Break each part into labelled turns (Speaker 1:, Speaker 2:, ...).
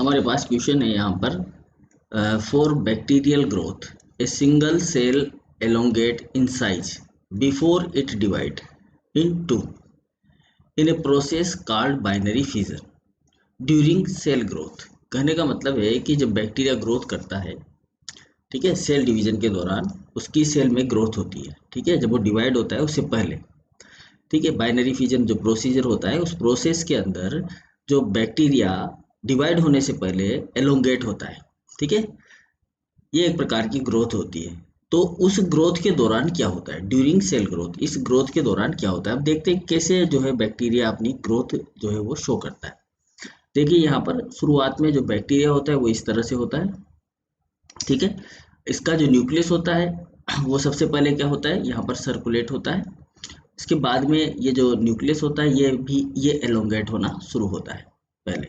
Speaker 1: हमारे पास क्वेश्चन है यहाँ पर for bacterial growth a single cell elongate in size before it divide in two in a process called binary fission during cell growth. कहने का मतलब है कि जब बैक्टीरिया ग्रोथ करता है, ठीक है, सेल डिवीजन के दौरान उसकी सेल में ग्रोथ होती है, ठीक है, जब वो डिवाइड होता है उससे पहले, ठीक है, बाइनरी फिजन जो प्रोसीजर होता है उस प्रोसेस के अंदर जो बैक्टीरिया डिवाइड होने से पहले एलोंगेट होता है, ठीक है, ये एक प्रकार की ग्रोथ होती है। तो उस ग्रोथ के दौरान क्या होता है, ड्यूरिंग सेल ग्रोथ, इस ग्रोथ के दौरान क्या होता है। अब देखते हैं कैसे जो है बैक्टीरिया अपनी ग्रोथ जो है वो शो करता है। देखिए यहाँ पर शुरुआत में जो बैक्टीरिया होता है वो इस तरह से होता है, ठीक है, इसका जो न्यूक्लियस होता है वो सबसे पहले क्या होता है, यहाँ पर सर्कुलेट होता है। इसके बाद में ये जो न्यूक्लियस होता है ये एलोंगेट होना शुरू होता है पहले,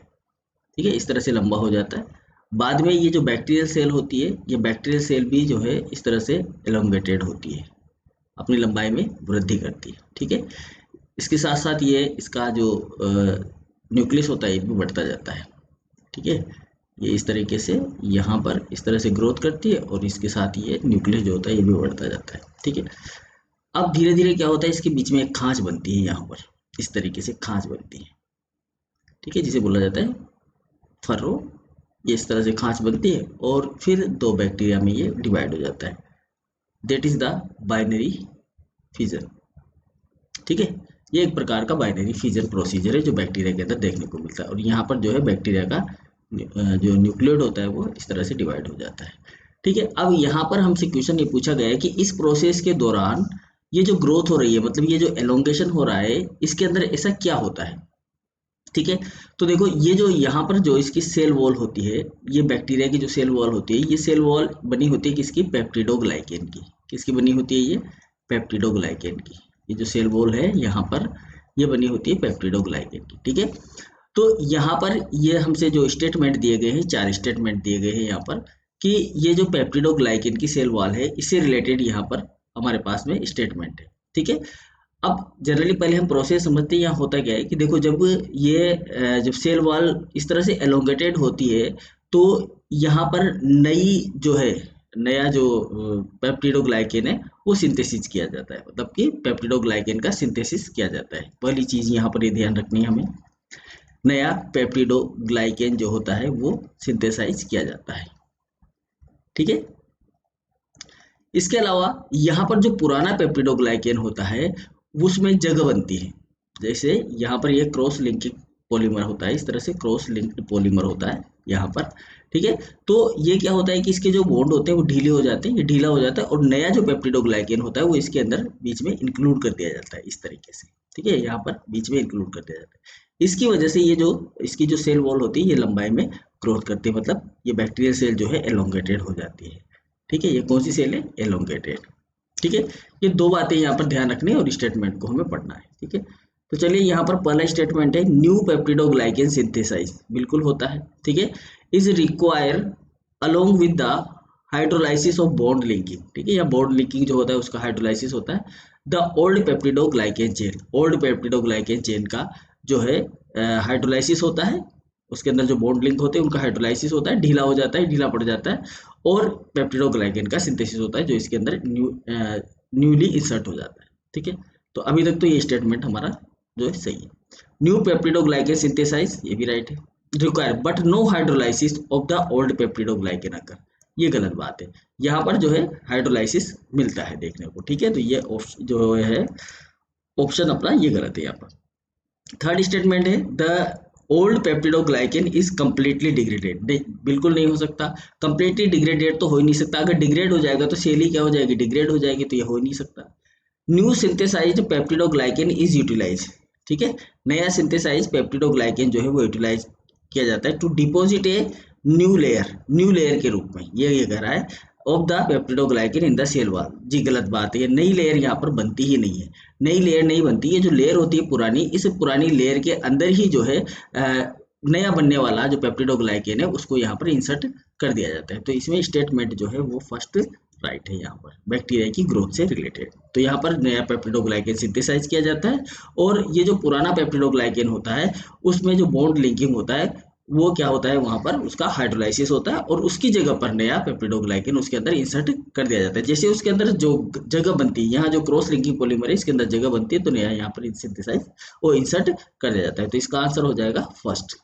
Speaker 1: ठीक है, इस तरह से लंबा हो जाता है। बाद में ये जो बैक्टीरियल सेल होती है, ये बैक्टीरियल सेल भी जो है इस तरह से एलोंगेटेड होती है, अपनी लंबाई में वृद्धि करती है, ठीक है। इसके साथ साथ ये इसका जो न्यूक्लियस होता है ये भी बढ़ता जाता है, ठीक है, ये इस तरीके से यहाँ पर इस तरह से ग्रोथ करती है और इसके साथ ये न्यूक्लियस जो होता है ये भी बढ़ता जाता है, ठीक है। अब धीरे धीरे क्या होता है, इसके बीच में एक खांच बनती है, यहाँ पर इस तरीके से खांच बनती है, ठीक है, जिसे बोला जाता है फर्रो। ये इस तरह से खांच बनती है और फिर दो बैक्टीरिया में ये डिवाइड हो जाता है, that is the binary fission, ठीक है। ये एक प्रकार का बाइनरी फिजन प्रोसीजर है जो बैक्टीरिया के अंदर देखने को मिलता है और यहाँ पर जो है बैक्टीरिया का जो न्यूक्लियोइड होता है वो इस तरह से डिवाइड हो जाता है, ठीक है। अब यहाँ पर हमसे क्वेश्चन ये पूछा गया है कि इस प्रोसेस के दौरान ये जो ग्रोथ हो रही है, मतलब ये जो एलोंगेशन हो रहा है, इसके अंदर ऐसा क्या होता है, ठीक है। तो देखो ये जो यहाँ पर जो इसकी सेल वॉल होती है, ये बैक्टीरिया की जो सेल वॉल होती है, ये सेल वॉल बनी होती है किसकी, पेप्टिडोग्लाइकेन की। किसकी बनी होती है, ये पेप्टिडोग्लाइकेन की। ये जो सेल वॉल है यहाँ पर ये बनी होती है पेप्टिडोग्लाइकेन की, ठीक है। तो यहाँ पर ये हमसे जो स्टेटमेंट दिए गए हैं, 4 स्टेटमेंट दिए गए हैं यहाँ पर, कि ये जो पेप्टिडोग्लाइकेन की सेल वॉल है इससे रिलेटेड यहाँ पर हमारे पास में स्टेटमेंट है, ठीक है। अब जनरली पहले हम प्रोसेस समझते हैं, यहाँ होता क्या है कि देखो जब ये जब सेल वॉल इस तरह से एलोंगेटेड होती है तो यहाँ पर नई जो है नया जो पेप्टिडोग्लाइकेन है वो सिंथेसिस किया जाता है, मतलब कि पेप्टिडोग्लाइकेन का सिंथेसिस किया जाता है। पहली चीज यहाँ पर ये ध्यान रखनी है हमें, नया पेप्टिडोग्लाइकेन जो होता है वो सिंथेसाइज किया जाता है, ठीक है। इसके अलावा यहाँ पर जो पुराना पेप्टिडोग्लाइकेन होता है उसमें जगह बनती है, जैसे यहाँ पर ये क्रॉस लिंकिंग पॉलीमर होता है, इस तरह से क्रॉस लिंक्ड पॉलीमर होता है यहाँ पर, ठीक है। तो ये क्या होता है कि इसके जो बॉन्ड होते हैं वो ढीले हो जाते हैं, ये ढीला हो जाता है और नया जो पेप्टिडोग्लाइकेन होता है वो इसके अंदर बीच में इंक्लूड कर दिया जाता है इस तरीके से, ठीक है, यहाँ पर बीच में इंक्लूड कर दिया जाता है। इसकी वजह से ये जो इसकी जो सेल वॉल होती है ये लंबाई में ग्रोथ करती है, मतलब ये बैक्टीरियल सेल जो है एलोंगेटेड हो जाती है, ठीक है। ये कौन सी सेल है, एलोंगेटेड, ठीक है। ये दो बातें यहाँ पर ध्यान रखनी है और स्टेटमेंट को हमें पढ़ना है, ठीक है। तो चलिए यहाँ पर पहला स्टेटमेंट है न्यू पेप्टिडोग्लाइकेन सिंथेसाइज, बिल्कुल होता है, ठीक है, is require along with the hydrolysis of bond linking, ठीक है, या बॉन्ड लिंकिंग जो होता है उसका हाइड्रोलाइसिस होता है। The old peptidoglycan chain, old peptidoglycan chain का जो है हाइड्रोलाइसिस होता है, उसके अंदर जो बॉन्ड लिंक होते हैं उनका हाइड्रोलाइसिस होता है, ढीला हो जाता है, ढीला पड़ जाता है और पेप्टिडोग्लाइकेन का सिंथेसिस होता है जो इसके अंदर न्यूली इंसर्ट हो जाता है, ठीक है। तो अभी तक तो ये स्टेटमेंट हमारा जो है सही है। न्यू पेप्टिडोग्लाइकेन सिंथेसाइज, ये भी राइट है। Require but no hydrolysis of the old peptidoglycan occur, ये गलत बात है, यहाँ पर जो है हाइड्रोलाइसिस मिलता है देखने को, ठीक है। तो ये जो है ऑप्शन अपना ये गलत है यहाँ पर। थर्ड स्टेटमेंट है the old peptidoglycan is completely degraded, बिल्कुल नहीं हो सकता, कम्प्लीटली डिग्रेडेड तो हो ही नहीं सकता, अगर डिग्रेड हो जाएगा तो सेल ही क्या हो जाएगी, डिग्रेड हो जाएगी, तो ये हो ही नहीं सकता। New synthesised peptidoglycan is utilize, ठीक है, नया सिंथेसाइज पेप्टिडोग्लाइकेन जो है वो यूटिलाइज किया जाता है to deposit a new layer के रूप में, ये कह रहा है of the peptidoglycan in the cell wall, जी गलत बात है, ये नई लेयर यहाँ पर बनती ही नहीं है, नई लेयर नहीं बनती है, जो लेयर होती है पुरानी, इस पुरानी लेयर के अंदर ही जो है नया बनने वाला जो पेप्टिडोग्लाइकेन है उसको यहाँ पर इंसर्ट कर दिया जाता है। तो इसमें स्टेटमेंट जो है वो फर्स्ट राइट है यहाँ पर बैक्टीरिया की ग्रोथ से रिलेटेड। तो यहाँ पर नया पेप्टिडोग्लाइकेन सिंथेसाइज किया जाता है और ये जो पुराना पेप्टिडोग्लाइकेन होता है उसमें जो बॉन्ड लिंकिंग होता है वो क्या होता है, वहां पर उसका हाइड्रोलाइसिस होता है और उसकी जगह पर नया पेप्टिडोग्लाइकन उसके अंदर इंसर्ट कर दिया जाता है। जैसे उसके अंदर जो जगह बनती है, यहाँ जो क्रॉस लिंकिंग पॉलीमर है इसके अंदर जगह बनती है, तो नया यहाँ पर सिंथेसाइज वो इंसर्ट कर दिया जाता है। तो इसका आंसर हो जाएगा फर्स्ट।